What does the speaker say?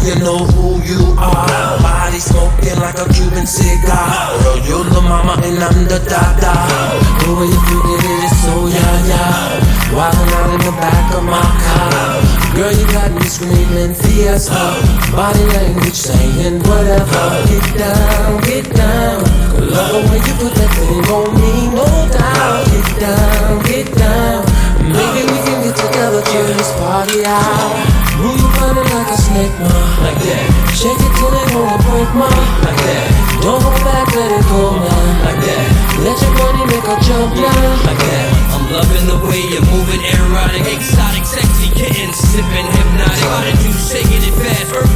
you know who you are. Body smoking like a Cuban cigar. Girl, you're the mama and I'm the dada. The way you do it is so yeah. Wildin' out in the back of my car. Girl, you got me screaming fiesta. Body language saying whatever. Get down, get down. Love the way you put that thing on me, no doubt. Get down, get down. Maybe we can get together, turn this party out. Move you running like a snake, ma, like that. Shake it till it wanna break, ma, like that. Don't hold back, let it go, man, like that. Let your money make a jump, yeah, like that. I'm loving the way you're moving, erotic, exotic, sexy kitten, sipping hypnotic. Why did you shaking it fast?